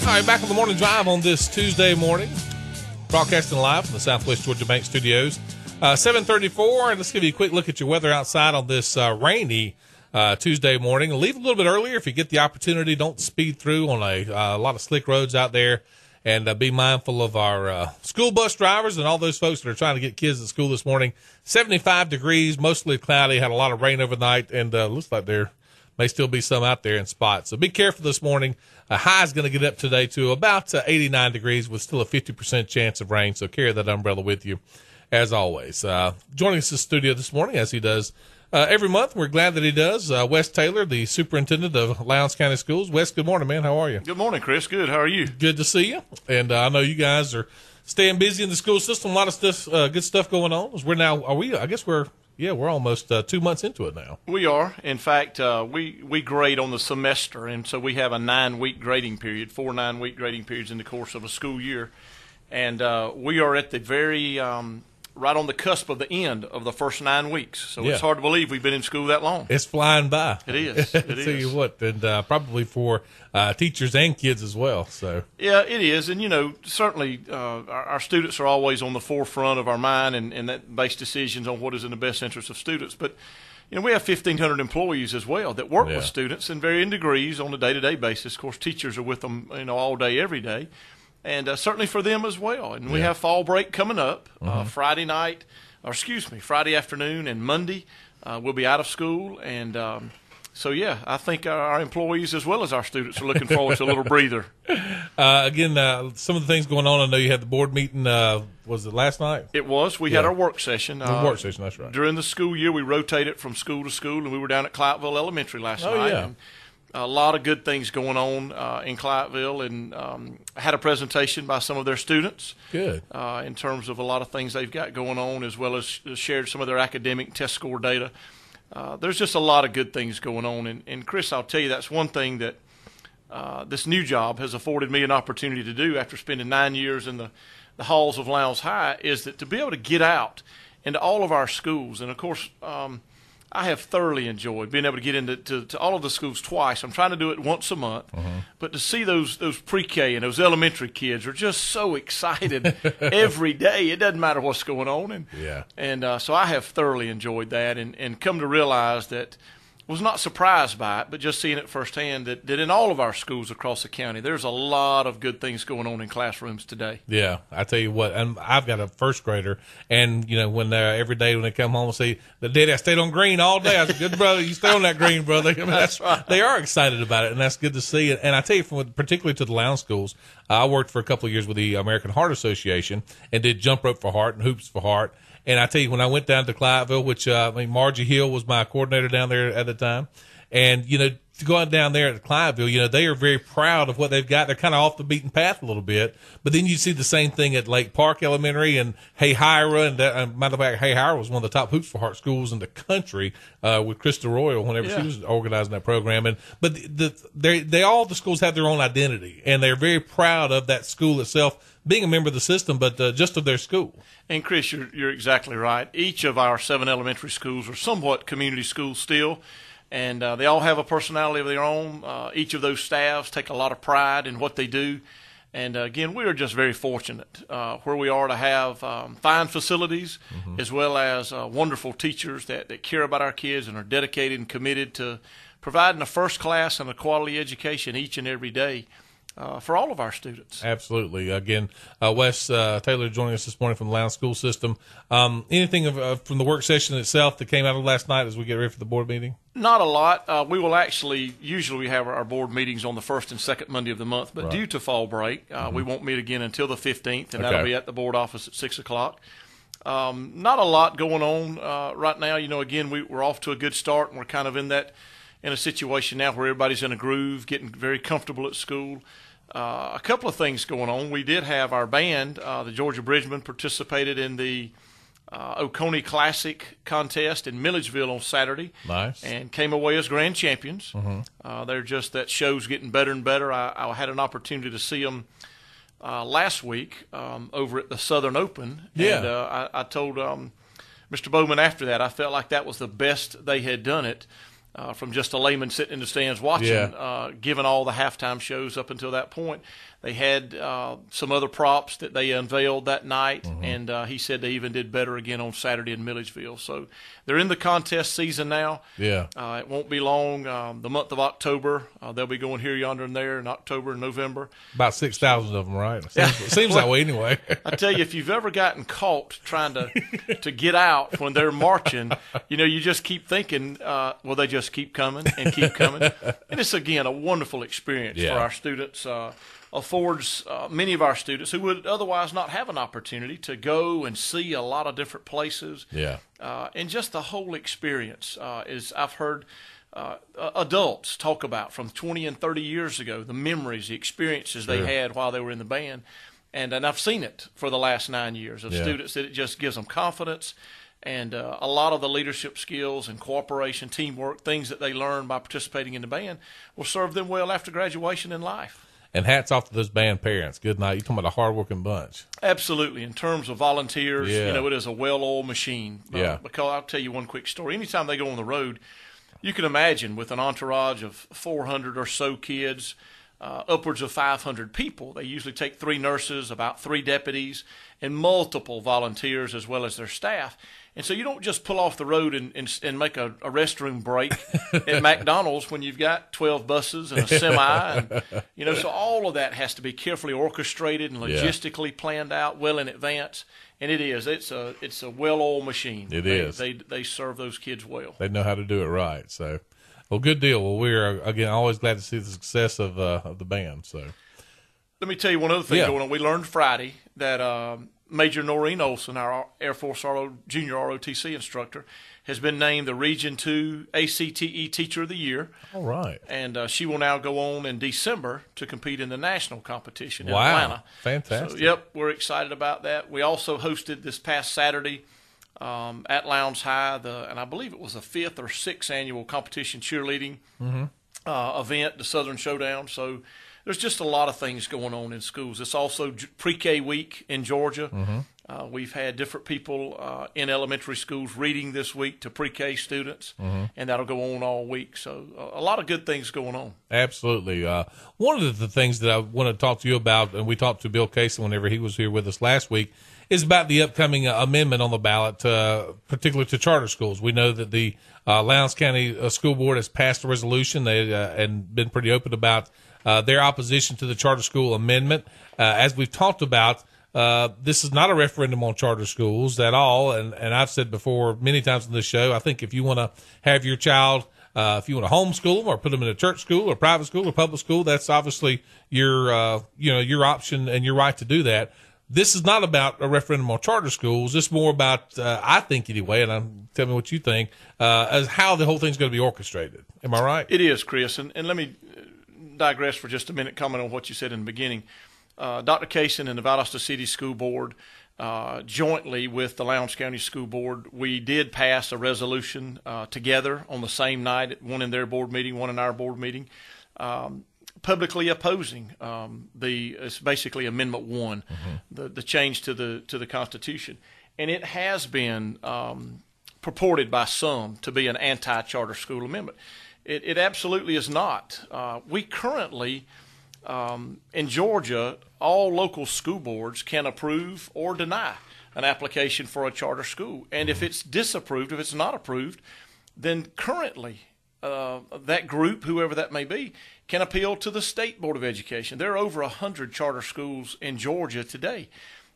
All right, back on the morning drive on this Tuesday morning, broadcasting live from the Southwest Georgia Bank Studios. 7:34, and let's give you a quick look at your weather outside on this rainy Tuesday morning. Leave a little bit earlier if you get the opportunity. Don't speed through on a lot of slick roads out there, and be mindful of our school bus drivers and all those folks that are trying to get kids at school this morning. 75 degrees, mostly cloudy, had a lot of rain overnight, and looks like there may still be some out there in spots. So be careful this morning. A high is going to get up today to about 89 degrees with still a 50% chance of rain, so carry that umbrella with you as always. Joining us in the studio this morning, as he does every month, we're glad that he does, Wes Taylor, the superintendent of Lowndes County Schools. Wes, good morning, man. How are you? Good morning, Chris. Good. How are you? Good to see you. And I know you guys are staying busy in the school system. A lot of stuff, good stuff going on. We're almost 2 months into it now. We are. In fact, we grade on the semester, and so we have a 9-week grading period, 4 9-week grading periods in the course of a school year. And we are at the very right on the cusp of the end of the first 9 weeks. So It's hard to believe we've been in school that long. It's flying by. It is. It is. Tell you what, and probably for teachers and kids as well. So yeah, it is. And, certainly our students are always on the forefront of our mind, and that makes decisions on what is in the best interest of students. But, we have 1,500 employees as well that work with students in varying degrees on a day-to-day basis. Of course, teachers are with them, all day, every day. And certainly for them as well. And we have fall break coming up Friday afternoon and Monday. We'll be out of school. And I think our employees as well as our students are looking forward to a little breather. Again, some of the things going on, I know you had the board meeting, was it last night? It was. We had our work session. Work session, that's right. During the school year, we rotated from school to school, and we were down at Colquitt Elementary last night. Yeah. And a lot of good things going on in Colquittville, and I had a presentation by some of their students. Good. In terms of a lot of things they've got going on, as well as shared some of their academic test score data. There's just a lot of good things going on. And Chris, I'll tell you, that's one thing that this new job has afforded me an opportunity to do after spending 9 years in the halls of Lowndes High, is that to be able to get out into all of our schools. And, of course, I have thoroughly enjoyed being able to get into all of the schools twice. I'm trying to do it once a month. But to see those pre-K and those elementary kids are just so excited every day. It doesn't matter what's going on. So I have thoroughly enjoyed that and come to realize that was not surprised by it, but just seeing it firsthand that in all of our schools across the county, there's a lot of good things going on in classrooms today. Yeah, I tell you what, and I've got a first grader, and when every day when they come home and say, "The daddy, I stayed on green all day," I said, "Good brother, you stay on that green, brother." I mean, that's right. They are excited about it, and that's good to see. And I tell you, particularly to the Lowndes schools, I worked for a couple of years with the American Heart Association and did jump rope for heart and hoops for heart. And I tell you, when I went down to Clyateville, which Margie Hill was my coordinator down there at the time, and to go down there at Clyateville, they are very proud of what they've got. They're kind of off the beaten path a little bit, but then you see the same thing at Lake Park Elementary and Hayhira. And matter of fact, Hayhira was one of the top hoops for heart schools in the country with Krista Royal whenever she was organizing that program. But the schools have their own identity, and they're very proud of that school itself, being a member of the system, but just of their school. And, Chris, you're exactly right. Each of our 7 elementary schools are somewhat community schools still, and they all have a personality of their own. Each of those staffs take a lot of pride in what they do. And, again, we are just very fortunate where we are to have fine facilities as well as wonderful teachers that care about our kids and are dedicated and committed to providing a first class and a quality education each and every day. For all of our students. Absolutely. Again, Wes Taylor joining us this morning from the Lowndes School System. Anything from the work session itself that came out of last night as we get ready for the board meeting? Not a lot. We will usually we have our board meetings on the first and second Monday of the month, but due to fall break, we won't meet again until the 15th, and that'll be at the board office at 6 o'clock. Not a lot going on right now. Again, we're off to a good start, and we're kind of in a situation now where everybody's in a groove, getting very comfortable at school. A couple of things going on. We did have our band, the Georgia Bridgemen, participated in the Oconee Classic contest in Milledgeville on Saturday. Nice. And came away as grand champions. That show's getting better and better. I had an opportunity to see them last week over at the Southern Open. Yeah. And I told Mr. Bowman after that, I felt like that was the best they had done it. from just a layman sitting in the stands watching, given all the halftime shows up until that point. They had some other props that they unveiled that night, and he said they even did better again on Saturday in Milledgeville. So they're in the contest season now. Yeah. It won't be long. The month of October, they'll be going here, yonder, and there in October and November. About 6,000 of them, right? Seems that way anyway. I tell you, if you've ever gotten caught trying to get out when they're marching, you just keep thinking, well, they just keep coming and keep coming. And it's, again, a wonderful experience for our students. Affords many of our students who would otherwise not have an opportunity to go and see a lot of different places. Yeah. And just the whole experience is, I've heard adults talk about from 20 and 30 years ago, the memories, the experiences they had while they were in the band. And I've seen it for the last 9 years of students that it just gives them confidence. And a lot of the leadership skills and cooperation, teamwork, things that they learn by participating in the band will serve them well after graduation in life. And hats off to those band parents. Good night. You're talking about a hard-working bunch. Absolutely. In terms of volunteers, it is a well-oiled machine. Because I'll tell you one quick story. Anytime they go on the road, you can imagine with an entourage of 400 or so kids, upwards of 500 people. They usually take 3 nurses, about 3 deputies, and multiple volunteers as well as their staff. And so you don't just pull off the road and make a restroom break at McDonald's when you've got 12 buses and a semi. And, so all of that has to be carefully orchestrated and logistically planned out well in advance. And it is. It's a well-oiled machine. It is. They serve those kids well. They know how to do it right. So, well, good deal. Well, we're, again, always glad to see the success of the band. So, let me tell you one other thing going on. We learned Friday that Major Noreen Olson, our Air Force Junior ROTC instructor, has been named the Region 2 ACTE Teacher of the Year. All right. And she will now go on in December to compete in the national competition in Wow. Atlanta. Fantastic. So, we're excited about that. We also hosted this past Saturday at Lowndes High, and I believe it was the 5th or 6th annual competition cheerleading event, the Southern Showdown. So there's just a lot of things going on in schools. It's also pre-K week in Georgia. We've had different people in elementary schools reading this week to pre-K students, and that'll go on all week. So a lot of good things going on. Absolutely. One of the things that I want to talk to you about, and we talked to Bill Casey whenever he was here with us last week, is about the upcoming amendment on the ballot, particularly to charter schools. We know that the Lowndes County School Board has passed a resolution and been pretty open about their opposition to the charter school amendment. As we've talked about, this is not a referendum on charter schools at all. And I've said before many times on this show, I think if you want to have your child, if you want to homeschool them or put them in a church school or private school or public school, that's obviously your option and your right to do that. This is not about a referendum on charter schools. It's more about, I think anyway, and tell me what you think, as how the whole thing's going to be orchestrated. Am I right? It is, Chris. And let me digress for just a minute, comment on what you said in the beginning. Dr. Kaysen and the Valdosta City School Board, jointly with the Lowndes County School Board, we did pass a resolution together on the same night, one in their board meeting, one in our board meeting, publicly opposing it's basically Amendment 1, the change to the Constitution. And it has been purported by some to be an anti-charter school amendment. It absolutely is not. We currently, in Georgia, all local school boards can approve or deny an application for a charter school. And if it's disapproved, if it's not approved, then currently that group, whoever that may be, can appeal to the State Board of Education. There are over 100 charter schools in Georgia today.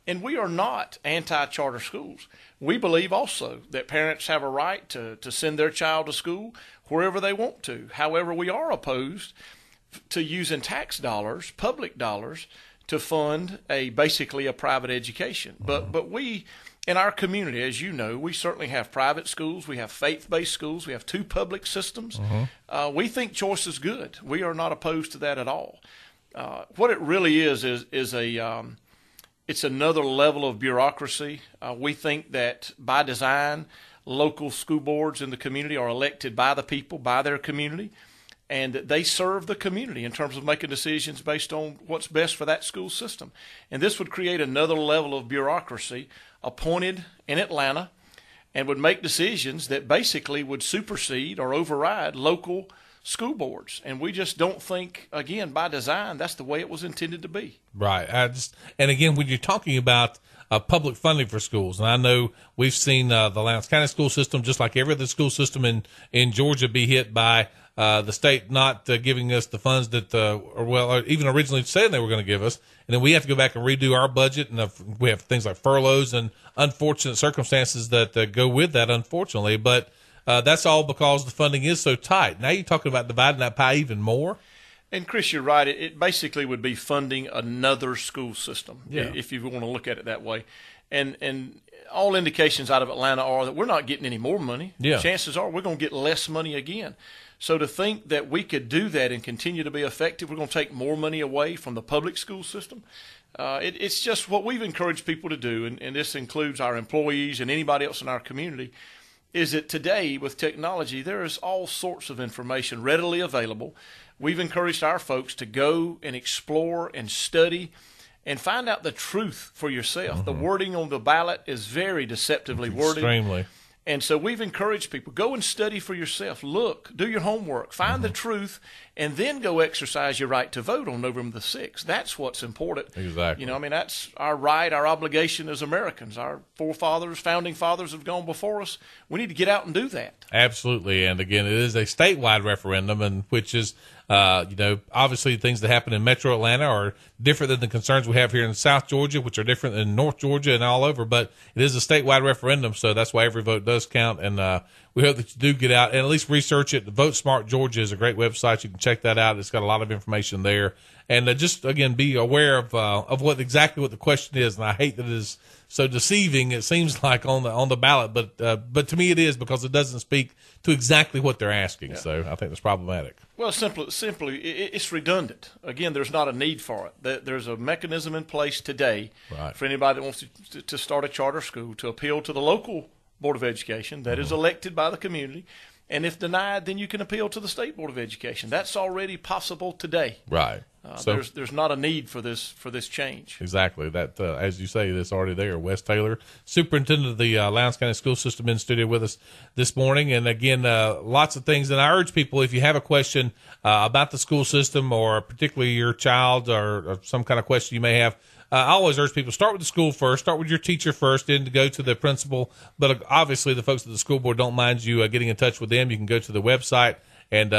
And we are not anti-charter schools. We believe also that parents have a right to send their child to school wherever they want to. However, we are opposed to using tax dollars, public dollars, to fund basically a private education. But we, in our community, as you know, we certainly have private schools, we have faith-based schools, we have 2 public systems. We think choice is good. We are not opposed to that at all. What it really is it's another level of bureaucracy. We think that by design, local school boards in the community are elected by the people, by their community, and that they serve the community in terms of making decisions based on what's best for that school system. And this would create another level of bureaucracy appointed in Atlanta and would make decisions that basically would supersede or override local school boards. And we just don't think, again, by design, that's the way it was intended to be. Right. And again, when you're talking about public funding for schools, and I know we've seen the Lowndes County school system, just like every other school system in Georgia, be hit by the state not giving us the funds that, or even originally said they were going to give us. And then we have to go back and redo our budget, and we have things like furloughs and unfortunate circumstances that go with that, unfortunately. But that's all because the funding is so tight. Now you're talking about dividing that pie even more. And Chris, you're right. It basically would be funding another school system, if you want to look at it that way. And all indications out of Atlanta are that we're not getting any more money. Yeah. Chances are we're going to get less money again. So to think that we could do that and continue to be effective, we're going to take more money away from the public school system. It's just what we've encouraged people to do, and this includes our employees and anybody else in our community, is that today with technology there is all sorts of information readily available. We've encouraged our folks to go and explore and study and find out the truth for yourself. The wording on the ballot is very deceptively worded. Extremely. And so we've encouraged people, go and study for yourself. Look, do your homework, find the truth, and then go exercise your right to vote on November the 6th. That's what's important. Exactly. You know, I mean, that's our right, our obligation as Americans. Our forefathers, founding fathers have gone before us. We need to get out and do that. Absolutely. And again, it is a statewide referendum, and which is, obviously things that happen in Metro Atlanta are different than the concerns we have here in South Georgia, which are different than North Georgia and all over. But it is a statewide referendum, so that's why every vote does count. And we hope that you do get out and at least research it. Vote Smart Georgia is a great website. You can check that out. It's got a lot of information there. And just, again, be aware of what the question is. And I hate that it is so deceiving, it seems like, on the ballot. But to me it is, because it doesn't speak to exactly what they're asking. Yeah. So I think that's problematic. Well, simply, it's redundant. Again, there's not a need for it. There's a mechanism in place today for anybody that wants to start a charter school to appeal to the local Board of Education that is elected by the community. And if denied, then you can appeal to the State Board of Education. That's already possible today. Right. So there's not a need for this change. Exactly. That, as you say, that's already there. Wes Taylor, Superintendent of the Lowndes County School System, in studio with us this morning. And again, lots of things. And I urge people, if you have a question about the school system, or particularly your child, or some kind of question you may have, I always urge people, start with the school first, start with your teacher first, then to go to the principal. But obviously the folks at the school board don't mind you getting in touch with them. You can go to the website and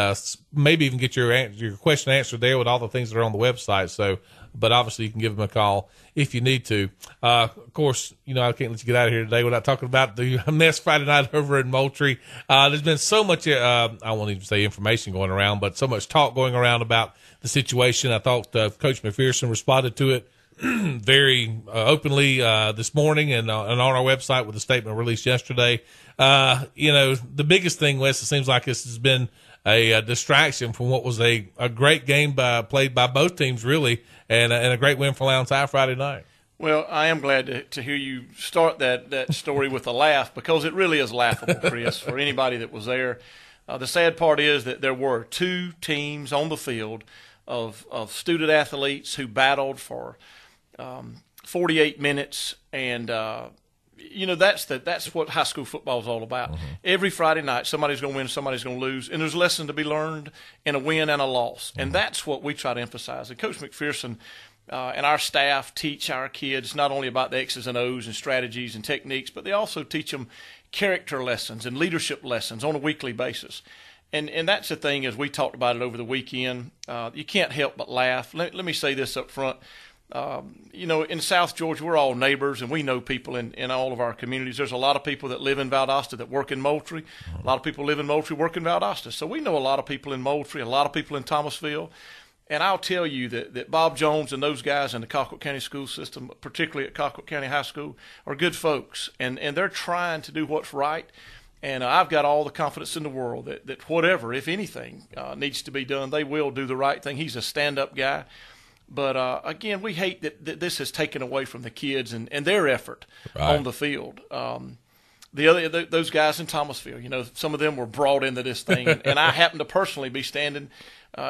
maybe even get your question answered there with all the things that are on the website. So, but obviously you can give them a call if you need to. Of course, I can't let you get out of here today without talking about the mess Friday night over in Moultrie. There's been so much, I won't even say information going around, but so much talk going around about the situation. I thought Coach McPherson responded to it very openly this morning and on our website with a statement released yesterday. The biggest thing, Wes, it seems like this has been a distraction from what was a great game played by both teams, really, and a great win for Lowndes High Friday night. Well, I am glad to hear you start that story with a laugh, because it really is laughable, Chris, for anybody that was there. The sad part is that there were two teams on the field of student athletes who battled for 48 minutes, and that's what high school football is all about. Every Friday night, somebody's going to win, somebody's going to lose, and there's a lesson to be learned in a win and a loss, and that's what we try to emphasize. And Coach McPherson and our staff teach our kids not only about the X's and O's and strategies and techniques, but they also teach them character lessons and leadership lessons on a weekly basis. And that's the thing, as we talked about it over the weekend, you can't help but laugh. Let me say this up front. In South Georgia, we're all neighbors, and we know people in all of our communities. There's a lot of people that live in Valdosta that work in Moultrie. A lot of people live in Moultrie, work in Valdosta. So we know a lot of people in Moultrie, a lot of people in Thomasville. And I'll tell you that Bob Jones and those guys in the Colquitt County school system, particularly at Colquitt County High School, are good folks. And they're trying to do what's right. And I've got all the confidence in the world that whatever, if anything, needs to be done, they will do the right thing. He's a stand-up guy. But, again, we hate that this has taken away from the kids and their effort on the field. those guys in Thomasville, some of them were brought into this thing, and I happened to personally be standing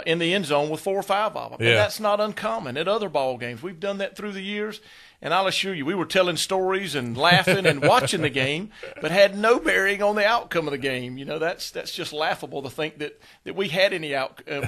in the end zone with 4 or 5 of them. Yeah. And that's not uncommon at other ball games. We've done that through the years, and I'll assure you, we were telling stories and laughing and watching the game, but had no bearing on the outcome of the game. That's just laughable to think that we had any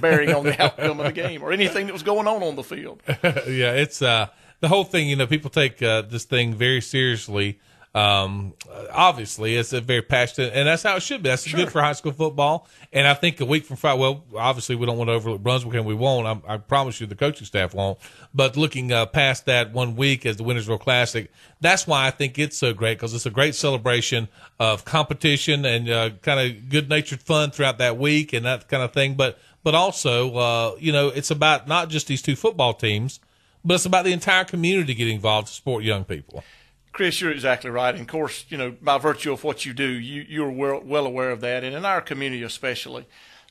bearing on the outcome of the game or anything that was going on the field. Yeah, it's the whole thing. People take this thing very seriously. Obviously, it's a very passionate, and that's how it should be. That's good for high school football. And I think a week from Friday, well, obviously we don't want to overlook Brunswick, and we won't. I promise you the coaching staff won't. But looking past that 1 week as the Wintersville Classic, that's why I think it's so great, because it's a great celebration of competition and kind of good-natured fun throughout that week and that kind of thing. But also, it's about not just these 2 football teams, but it's about the entire community getting involved to support young people. Chris, you're exactly right. And, of course, by virtue of what you do, you're well aware of that. And in our community especially,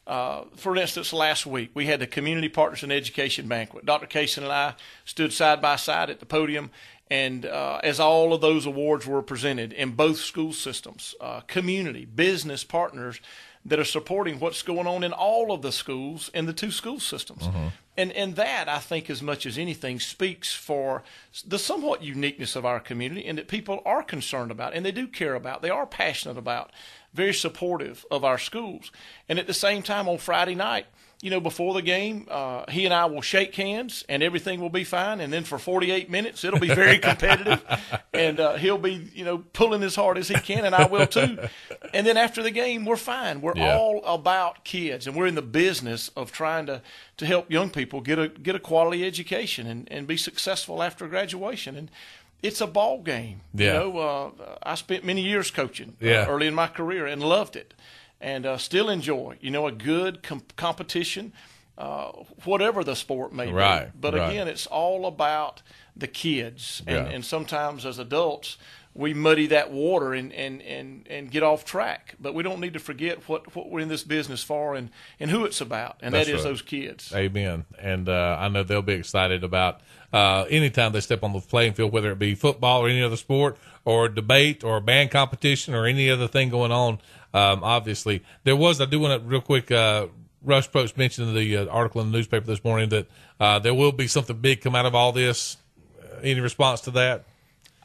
for instance, last week we had the Community Partners in Education Banquet. Dr. Kaysen and I stood side by side at the podium, and as all of those awards were presented in both school systems, community, business partners that are supporting what's going on in all of the schools in the 2 school systems. Mm-hmm. And that, I think, as much as anything, speaks for the somewhat uniqueness of our community, and that people are concerned about, and they do care about, they are passionate about, very supportive of our schools. And at the same time, on Friday night, before the game, he and I will shake hands, and everything will be fine. And then for 48 minutes, it'll be very competitive, and he'll be, pulling as hard as he can, and I will too. And then after the game, we're fine. We're all about kids, and we're in the business of trying to help young people get a quality education and be successful after graduation. And it's a ball game. Yeah. I spent many years coaching early in my career and loved it. And still enjoy, a good competition, whatever the sport may be. But again, it's all about the kids. And sometimes as adults, we muddy that water and get off track. But we don't need to forget what we're in this business for and who it's about, and that is those kids. Amen. And I know they'll be excited about anytime they step on the playing field, whether it be football or any other sport or debate or band competition or any other thing going on. Obviously, I do want to real quick, Rush Post mentioned in the article in the newspaper this morning that there will be something big come out of all this. Any response to that?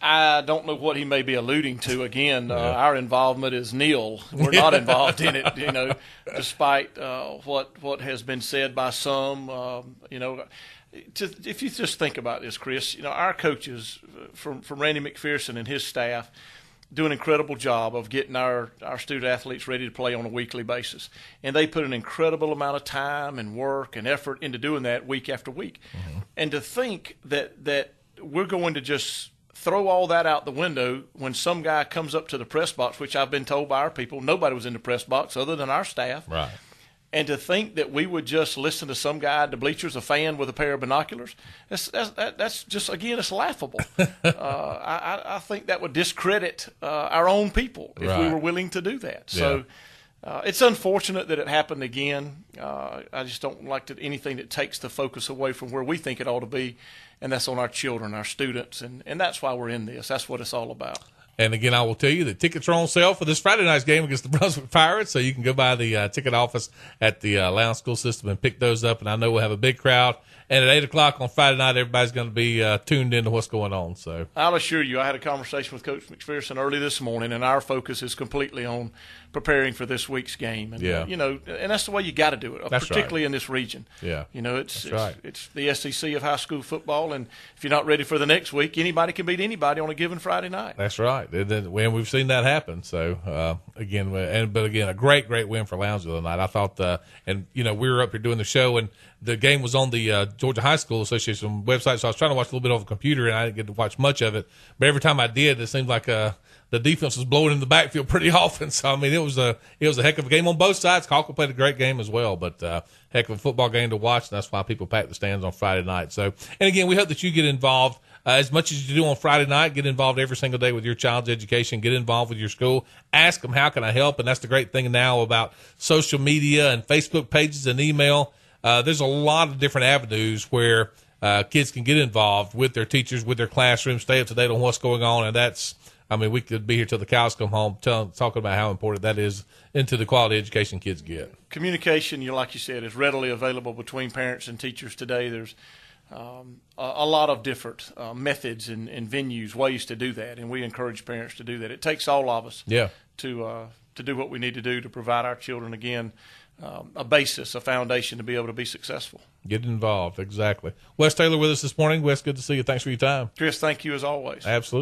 I don't know what he may be alluding to. Again, our involvement is nil. We're not involved in it, despite what has been said by some. If you just think about this, Chris, our coaches from Randy McPherson and his staff do an incredible job of getting our student athletes ready to play on a weekly basis. And they put an incredible amount of time and work and effort into doing that week after week. Mm-hmm. And to think that we're going to just throw all that out the window when some guy comes up to the press box, which I've been told by our people, nobody was in the press box other than our staff. Right. And to think that we would just listen to some guy at the bleachers, a fan with a pair of binoculars, that's just, again, it's laughable. I think that would discredit our own people if we were willing to do that. Yeah. So it's unfortunate that it happened again. I just don't like anything that takes the focus away from where we think it ought to be, and that's on our children, our students, and that's why we're in this. That's what it's all about. And again, I will tell you that tickets are on sale for this Friday night's game against the Brunswick Pirates, so you can go by the ticket office at the Lowndes School System and pick those up. And I know we'll have a big crowd. And at 8 o'clock on Friday night, everybody's going to be tuned into what's going on. So I'll assure you, I had a conversation with Coach McPherson early this morning, and our focus is completely on preparing for this week's game. And, and that's the way you got to do it, particularly in this region. Yeah. It's the SEC of high school football, and if you're not ready for the next week, anybody can beat anybody on a given Friday night. That's right. And we've seen that happen. So, again, a great win for Lowndes tonight. I thought, we were up here doing the show, and the game was on the Georgia High School Association website, so I was trying to watch a little bit over the computer, and I didn't get to watch much of it. But every time I did, it seemed like the defense was blowing in the backfield pretty often. So, I mean, it was a heck of a game on both sides. Colquitt played a great game as well, but heck of a football game to watch, and that's why people pack the stands on Friday night. So, and again, we hope that you get involved as much as you do on Friday night. Get involved every single day with your child's education. Get involved with your school. Ask them, how can I help? And that's the great thing now about social media and Facebook pages and email. There's a lot of different avenues where kids can get involved with their teachers, with their classroom, stay up to date on what's going on, and that's I mean, we could be here till the cows come home talking about how important that is into the quality education kids get. Communication, like you said, is readily available between parents and teachers today. There's a lot of different methods and venues, ways to do that, and we encourage parents to do that. It takes all of us to do what we need to do to provide our children, again, a basis, a foundation to be able to be successful. Get involved, exactly. Wes Taylor with us this morning. Wes, good to see you. Thanks for your time. Chris, thank you as always. Absolutely.